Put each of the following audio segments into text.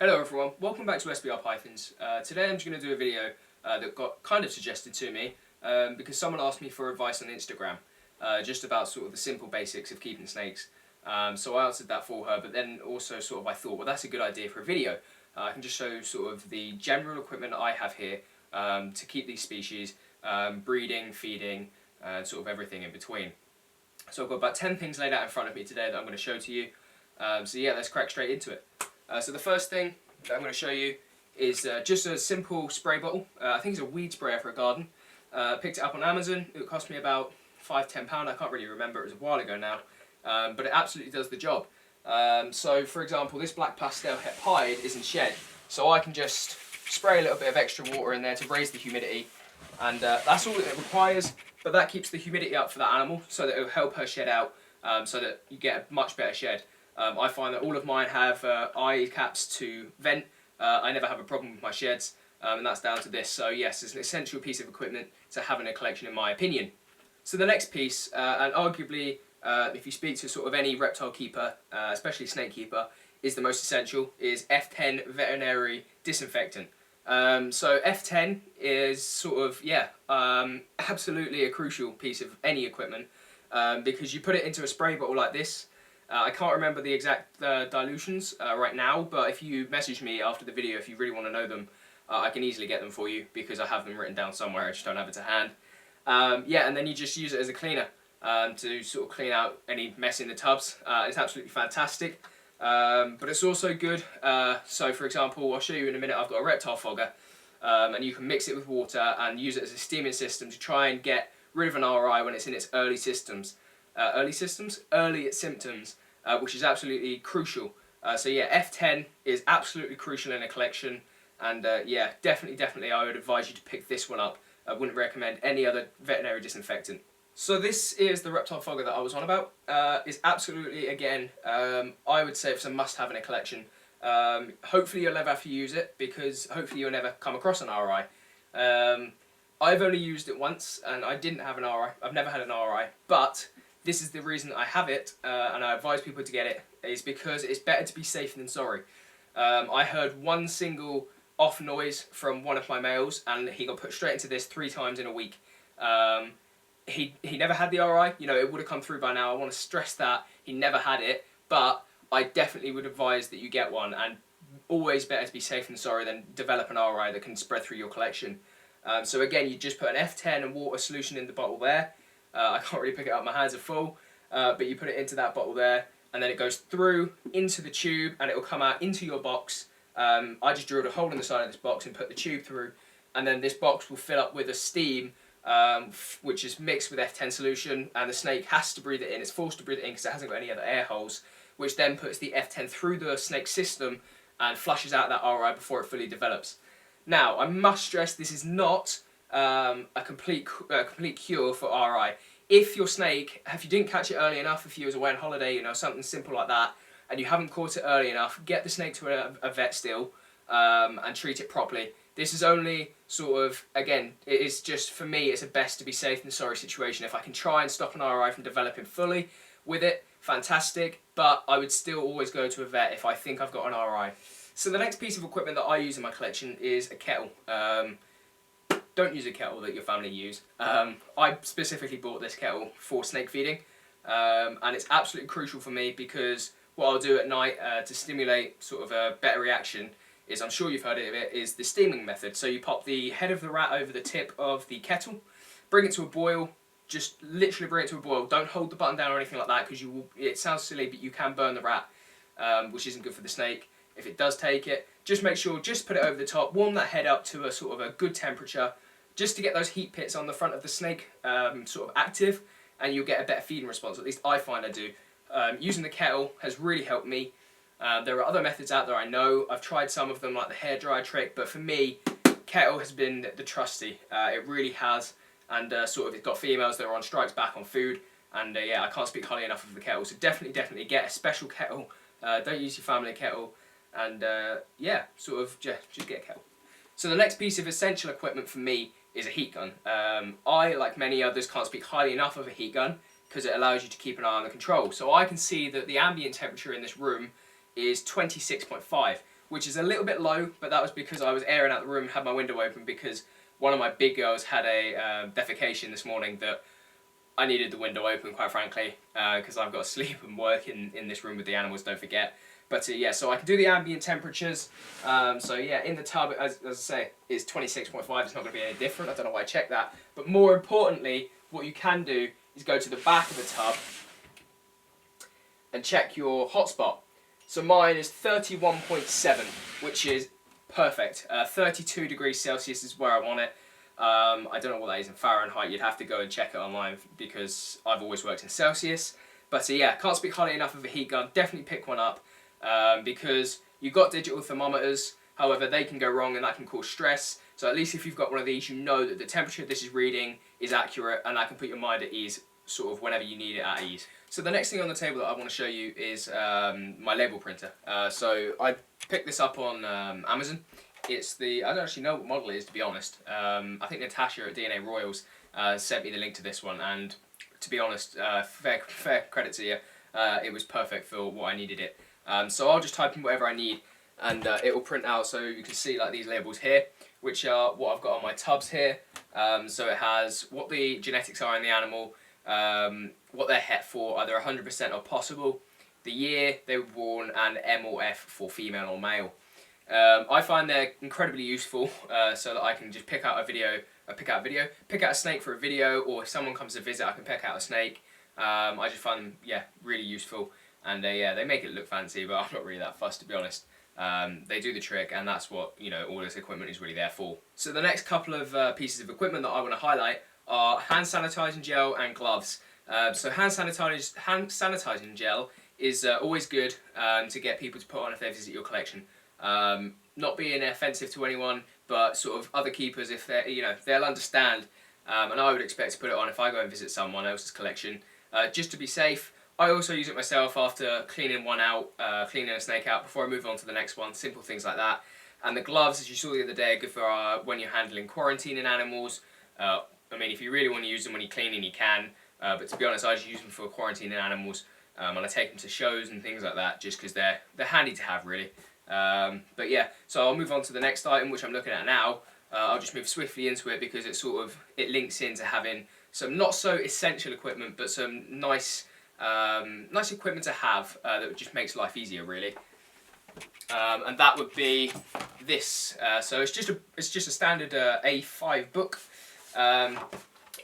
Hello everyone, welcome back to SBR Pythons. Today I'm just going to do a video that got kind of suggested to me because someone asked me for advice on Instagram just about sort of the simple basics of keeping snakes. So I answered that for her, but then also sort of I thought, well, that's a good idea for a video. I can just show sort of the general equipment I have here to keep these species breeding, feeding, and sort of everything in between. So I've got about 10 things laid out in front of me today that I'm going to show to you. So yeah, let's crack straight into it. So the first thing that I'm going to show you is just a simple spray bottle. I think it's a weed sprayer for a garden. Picked it up on Amazon. It cost me about £5–10. I can't really remember, it was a while ago now. But it absolutely does the job. So for example, this black pastel hide is in shed. So I can just spray a little bit of extra water in there to raise the humidity. And that's all that it requires. But that keeps the humidity up for that animal so that it will help her shed out so that you get a much better shed. I find that all of mine have eye caps to vent. I never have a problem with my sheds, and that's down to this. So yes, it's an essential piece of equipment to have in a collection in my opinion. So the next piece, and arguably if you speak to sort of any reptile keeper, especially snake keeper, is the most essential, is F10 veterinary disinfectant. So F10 is sort of, absolutely a crucial piece of any equipment because you put it into a spray bottle like this. I can't remember the exact dilutions right now, but if you message me after the video, if you really want to know them, I can easily get them for you because I have them written down somewhere, I just don't have it to hand. And then you just use it as a cleaner to sort of clean out any mess in the tubs. It's absolutely fantastic, but it's also good. So for example, I'll show you in a minute, I've got a reptile fogger, and you can mix it with water and use it as a steaming system to try and get rid of an RI when it's in its early symptoms, which is absolutely crucial. So yeah, F10 is absolutely crucial in a collection, and yeah, definitely I would advise you to pick this one up. I wouldn't recommend any other veterinary disinfectant. So this is the reptile fogger that I was on about. It's absolutely, again, I would say it's a must-have in a collection. Hopefully you'll never have to use it, because hopefully you'll never come across an RI. I've only used it once, and I didn't have an RI. I've never had an RI, but this is the reason that I have it, and I advise people to get it, is because it's better to be safe than sorry. I heard one single off noise from one of my males, and he got put straight into this 3 times in a week. He never had the RI, you know, it would have come through by now. I want to stress that he never had it, but I definitely would advise that you get one, and always better to be safe than sorry than develop an RI that can spread through your collection. So again, you just put an F10 and water solution in the bottle there. I can't really pick it up, my hands are full, but you put it into that bottle there, and then it goes through into the tube, and it will come out into your box. I just drilled a hole in the side of this box and put the tube through, and then this box will fill up with a steam, which is mixed with F10 solution, and the snake has to breathe it in. It's forced to breathe it in because it hasn't got any other air holes, which then puts the F10 through the snake's system and flushes out that RI before it fully develops. Now, I must stress this is not a complete cure for RI. If your snake, if you didn't catch it early enough, if you was away on holiday, you know, something simple like that, and you haven't caught it early enough, get the snake to a vet still and treat it properly. This is only sort of, again, it is just, for me, it's a best to be safe than sorry situation. If I can try and stop an RI from developing fully with it, fantastic, but I would still always go to a vet if I think I've got an RI. So the next piece of equipment that I use in my collection is a kettle. Don't use a kettle that your family use. I specifically bought this kettle for snake feeding, and it's absolutely crucial for me because what I'll do at night to stimulate sort of a better reaction is, I'm sure you've heard of it, is the steaming method. So you pop the head of the rat over the tip of the kettle, bring it to a boil, just literally bring it to a boil. Don't hold the button down or anything like that because it sounds silly, but you can burn the rat, which isn't good for the snake. If it does take it, just make sure, just put it over the top, warm that head up to a sort of a good temperature, just to get those heat pits on the front of the snake sort of active, and you'll get a better feeding response, at least I find I do. Using the kettle has really helped me. There are other methods out there I know, I've tried some of them like the hairdryer trick, but for me, kettle has been the trusty. It really has, and sort of it's got females that are on strikes back on food, and yeah, I can't speak highly enough of the kettle, so definitely get a special kettle, don't use your family kettle, and yeah, sort of just get a kettle. So the next piece of essential equipment for me is a heat gun. I, like many others, can't speak highly enough of a heat gun because it allows you to keep an eye on the control. So I can see that the ambient temperature in this room is 26.5, which is a little bit low, but that was because I was airing out the room, had my window open because one of my big girls had a defecation this morning that I needed the window open, quite frankly, because I've got to sleep and work in this room with the animals, don't forget. But yeah, so I can do the ambient temperatures. So yeah, in the tub, as I say, it's 26.5. It's not going to be any different. I don't know why I checked that. But more importantly, what you can do is go to the back of the tub and check your hotspot. So mine is 31.7, which is perfect. 32 degrees Celsius is where I want it. I don't know what that is in Fahrenheit. You'd have to go and check it online because I've always worked in Celsius. But yeah, can't speak highly enough of a heat gun. Definitely pick one up because you've got digital thermometers. However, they can go wrong and that can cause stress. So at least if you've got one of these, you know that the temperature this is reading is accurate, and that can put your mind at ease sort of whenever you need it at ease. So the next thing on the table that I want to show you is my label printer. So I picked this up on Amazon. It's the, I don't actually know what model it is, to be honest. I think Natasha at DNA Royals sent me the link to this one, and to be honest, fair credit to you, it was perfect for what I needed it. So I'll just type in whatever I need, and it will print out. So you can see like these labels here, which are what I've got on my tubs here. So it has what the genetics are in the animal, what they're het for, either 100% or possible, the year they were born, and M or F for female or male. I find they're incredibly useful, so that I can just pick out a snake for a video, or if someone comes to visit, I can pick out a snake. I just find them, yeah, really useful, and yeah, they make it look fancy, but I'm not really that fussed, to be honest. They do the trick, and that's what, you know, all this equipment is really there for. So the next couple of pieces of equipment that I want to highlight are hand sanitizing gel and gloves. So hand sanitizing gel is always good to get people to put on if they visit your collection. Not being offensive to anyone, but sort of other keepers, if they're, you know, they'll understand, and I would expect to put it on if I go and visit someone else's collection, just to be safe. I also use it myself after cleaning one out, cleaning a snake out before I move on to the next one, simple things like that. And the gloves, as you saw the other day, are good for when you're handling quarantining animals. I mean, if you really want to use them when you're cleaning, you can, but to be honest, I just use them for quarantining animals, and I take them to shows and things like that, just because they're handy to have, really. But yeah, so I'll move on to the next item, which I'm looking at now. I'll just move swiftly into it because it links into having some not so essential equipment, but some nice equipment to have that just makes life easier, really. And that would be this. So it's just a standard A5 book.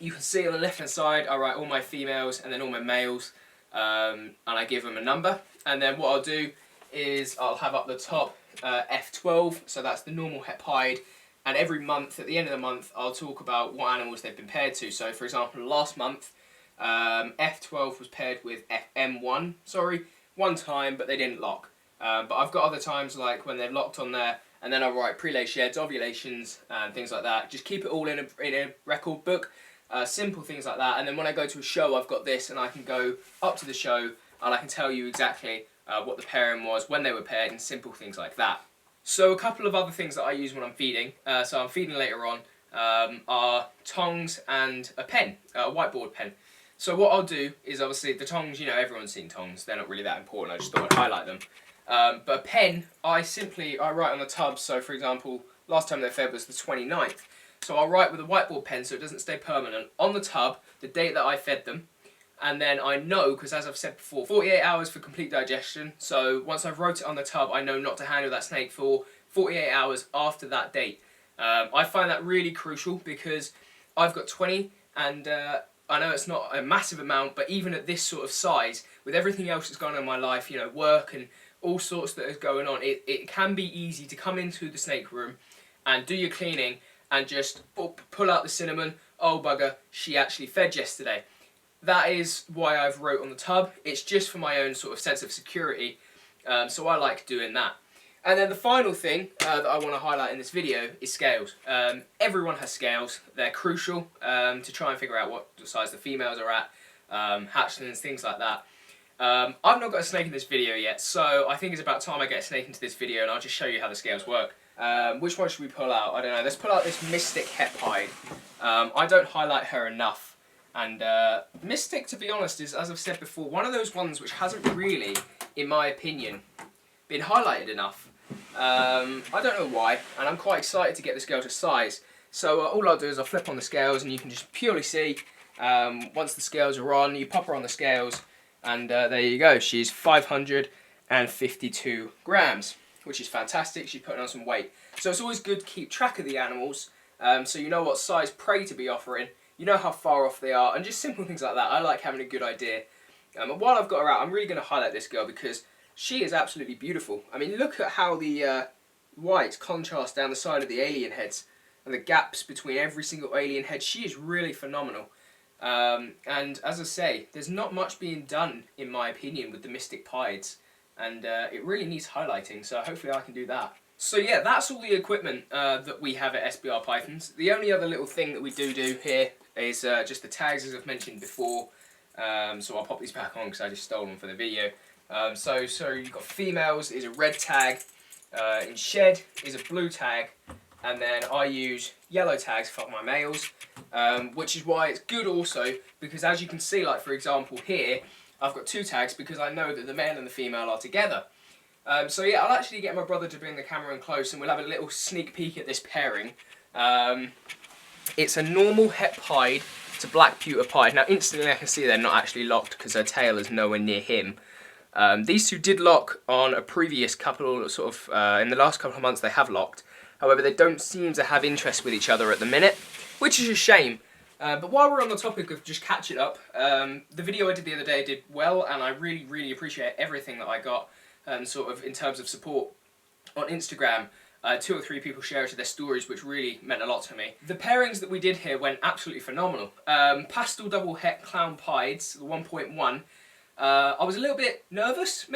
You can see on the left hand side I write all my females and then all my males, and I give them a number, and then what I'll do is I'll have up the top F12, so that's the normal het pied, and every month, at the end of the month, I'll talk about what animals they've been paired to. So for example, last month F12 was paired with FM1, one time, but they didn't lock. But I've got other times like when they've locked on there, and then I'll write prelay sheds, ovulations, and things like that. Just keep it all in a record book, simple things like that. And then when I go to a show, I've got this, and I can go up to the show, and I can tell you exactly what the pairing was, when they were paired, and simple things like that. So a couple of other things that I use when I'm feeding, so I'm feeding later on, are tongs and a pen, a whiteboard pen. So what I'll do is, obviously, the tongs, you know, everyone's seen tongs, they're not really that important, I just thought I'd highlight them. But a pen, I write on the tub, so for example, last time they fed was the 29th. So I'll write with a whiteboard pen so it doesn't stay permanent on the tub, the date that I fed them, and then I know, because as I've said before, 48 hours for complete digestion, so once I've wrote it on the tub, I know not to handle that snake for 48 hours after that date. I find that really crucial because I've got 20, and I know it's not a massive amount, but even at this sort of size, with everything else that's going on in my life, you know, work and all sorts that is going on, it can be easy to come into the snake room and do your cleaning and just pull out the cinnamon. Oh bugger, she actually fed yesterday. That is why I've wrote on the tub. It's just for my own sort of sense of security, so I like doing that. And then the final thing that I want to highlight in this video is scales. Everyone has scales. They're crucial to try and figure out what size the females are at, hatchlings, things like that. I've not got a snake in this video yet, so I think it's about time I get a snake into this video, and I'll just show you how the scales work. Which one should we pull out? I don't know. Let's pull out this Mystic het pied. I don't highlight her enough. And Mystic, to be honest, is, as I've said before, one of those ones which hasn't really, in my opinion, been highlighted enough. I don't know why, and I'm quite excited to get this girl to size. So all I'll do is I'll flip on the scales, and you can just purely see, once the scales are on, you pop her on the scales, and there you go. She's 552 grams, which is fantastic. She's putting on some weight. So it's always good to keep track of the animals, so you know what size prey to be offering, you know how far off they are, and just simple things like that. I like having a good idea. And while I've got her out, I'm really going to highlight this girl because she is absolutely beautiful. I mean, look at how the whites contrast down the side of the alien heads and the gaps between every single alien head. She is really phenomenal. And as I say, there's not much being done, in my opinion, with the Mystic Pieds, and it really needs highlighting, so hopefully I can do that. So yeah, that's all the equipment that we have at SBR Pythons. The only other little thing that we do here is just the tags, as I've mentioned before. So I'll pop these back on because I just stole them for the video. So you've got females is a red tag, in shed is a blue tag, and then I use yellow tags for my males, which is why it's good also, because as you can see, like for example here, I've got 2 tags because I know that the male and the female are together. So yeah, I'll actually get my brother to bring the camera in close and we'll have a little sneak peek at this pairing. It's a normal het pied to black pewter pied. Now instantly I can see they're not actually locked because her tail is nowhere near him. These two did lock on a previous couple, sort of, in the last couple of months they have locked. However, they don't seem to have interest with each other at the minute, which is a shame. But while we're on the topic of just catching up, the video I did the other day did well, and I really, really appreciate everything that I got, sort of in terms of support on Instagram. 2 or 3 people shared their stories, which really meant a lot to me. The pairings that we did here went absolutely phenomenal. Pastel double het clown pieds, the 1.1. I was a little bit nervous,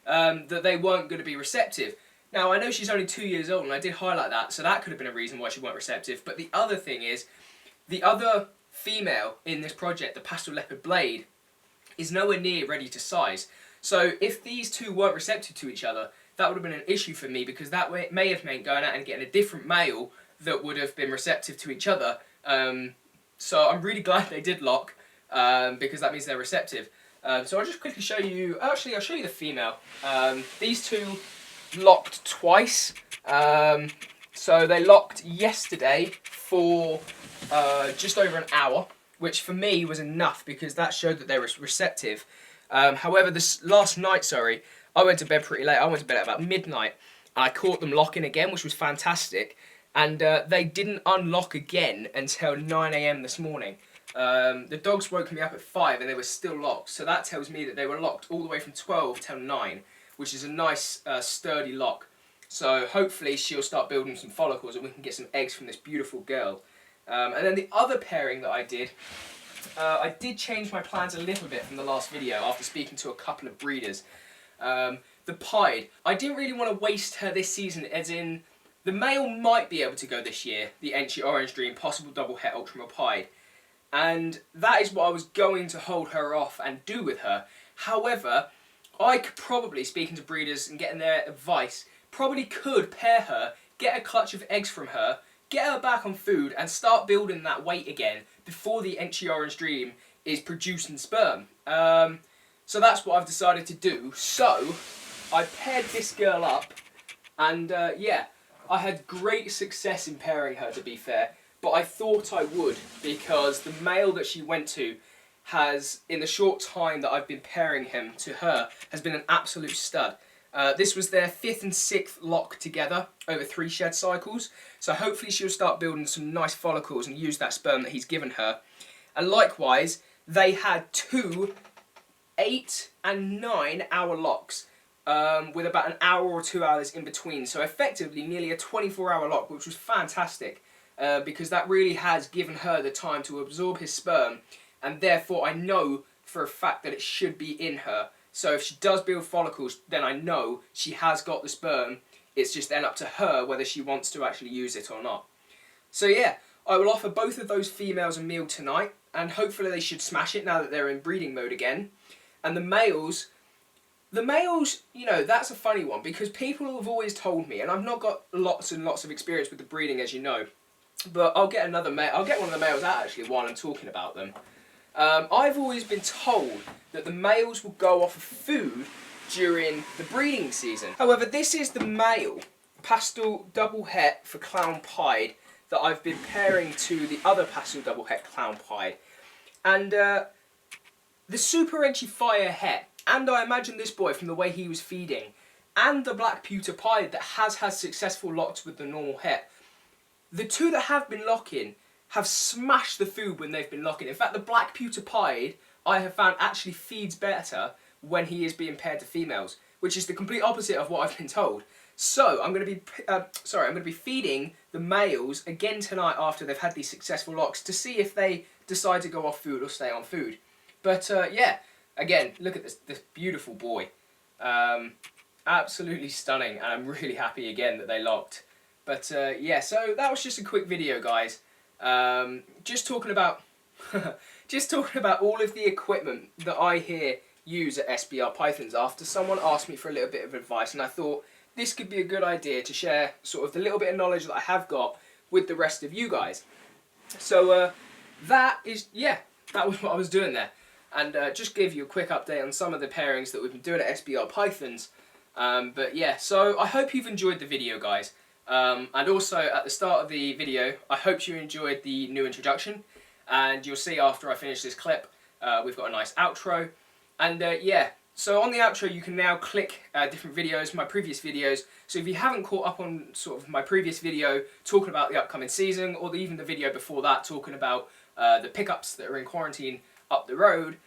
that they weren't going to be receptive. Now, I know she's only 2 years old, and I did highlight that, so that could have been a reason why she weren't receptive. But the other thing is, the other female in this project, the Pastel Leopard Blade, is nowhere near ready to size. So if these two weren't receptive to each other, that would have been an issue for me, because that way it may have meant going out and getting a different male that would have been receptive to each other. So I'm really glad they did lock, because that means they're receptive. So I'll just quickly show you, actually I'll show you the female. These two locked twice. So they locked yesterday for just over an hour, which for me was enough because that showed that they were receptive. However, this last night, I went to bed pretty late. I went to bed at about midnight, and I caught them locking again, which was fantastic. And they didn't unlock again until 9 AM this morning. The dogs woke me up at 5 and they were still locked. So that tells me that they were locked all the way from 12 till 9, which is a nice sturdy lock. So hopefully she'll start building some follicles and we can get some eggs from this beautiful girl. And then the other pairing that I did change my plans a little bit from the last video after speaking to a couple of breeders. The pied, I didn't really want to waste her this season, as in the male might be able to go this year, the Enchi Orange Dream, possible double het ultra pied. And that is what I was going to hold her off and do with her. However, I could probably, speaking to breeders and getting their advice, probably could pair her, get a clutch of eggs from her, get her back on food and start building that weight again before the Enchi Orange Dream is producing sperm. So that's what I've decided to do. So I paired this girl up and yeah, I had great success in pairing her, to be fair. But I thought I would, because the male that she went to has, in the short time that I've been pairing him to her, has been an absolute stud. This was their 5th and 6th lock together over 3 shed cycles. So hopefully she'll start building some nice follicles and use that sperm that he's given her. And likewise, they had 2 8 and 9 hour locks, with about an hour or 2 hours in between. So effectively nearly a 24-hour lock, which was fantastic. Because that really has given her the time to absorb his sperm, and therefore I know for a fact that it should be in her. So if she does build follicles, then I know she has got the sperm. It's just then up to her whether she wants to actually use it or not. So yeah, I will offer both of those females a meal tonight, and hopefully they should smash it now that they're in breeding mode again. And the males, you know, that's a funny one, because people have always told me, and I've not got lots and lots of experience with the breeding, as you know, but I'll get one of the males out actually while I'm talking about them. I've always been told that the males will go off of food during the breeding season. However, this is the male pastel double het for Clown Pied that I've been pairing to the other pastel double het Clown Pied. And the Super Enchy Fire het, and I imagine this boy from the way he was feeding, and the Black Pewter Pied that has had successful locks with the normal het, the two that have been locking have smashed the food when they've been locking. In fact, the Black Pewter Pied I have found actually feeds better when he is being paired to females, which is the complete opposite of what I've been told. So I'm going to be feeding the males again tonight after they've had these successful locks to see if they decide to go off food or stay on food. But yeah, again, look at this beautiful boy. Absolutely stunning, and I'm really happy again that they locked. But yeah, so that was just a quick video, guys. Just talking about all of the equipment that I here use at SBR Pythons after someone asked me for a little bit of advice, and I thought this could be a good idea to share sort of the little bit of knowledge that I have got with the rest of you guys. So that was what I was doing there, and just give you a quick update on some of the pairings that we've been doing at SBR Pythons. But yeah, so I hope you've enjoyed the video, guys. And also at the start of the video, I hope you enjoyed the new introduction, and you'll see after I finish this clip, we've got a nice outro. And yeah, so on the outro you can now click different videos, my previous videos. So if you haven't caught up on sort of my previous video talking about the upcoming season, or even the video before that talking about the pickups that are in quarantine up the road,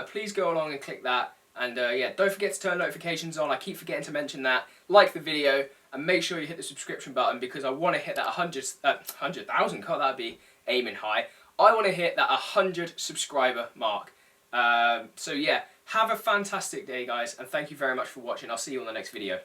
please go along and click that. And yeah, don't forget to turn notifications on. I keep forgetting to mention that. Like the video, and make sure you hit the subscription button, because I want to hit that 100,000, God, that'd be aiming high. I want to hit that 100 subscriber mark. So yeah, have a fantastic day, guys, and thank you very much for watching. I'll see you on the next video.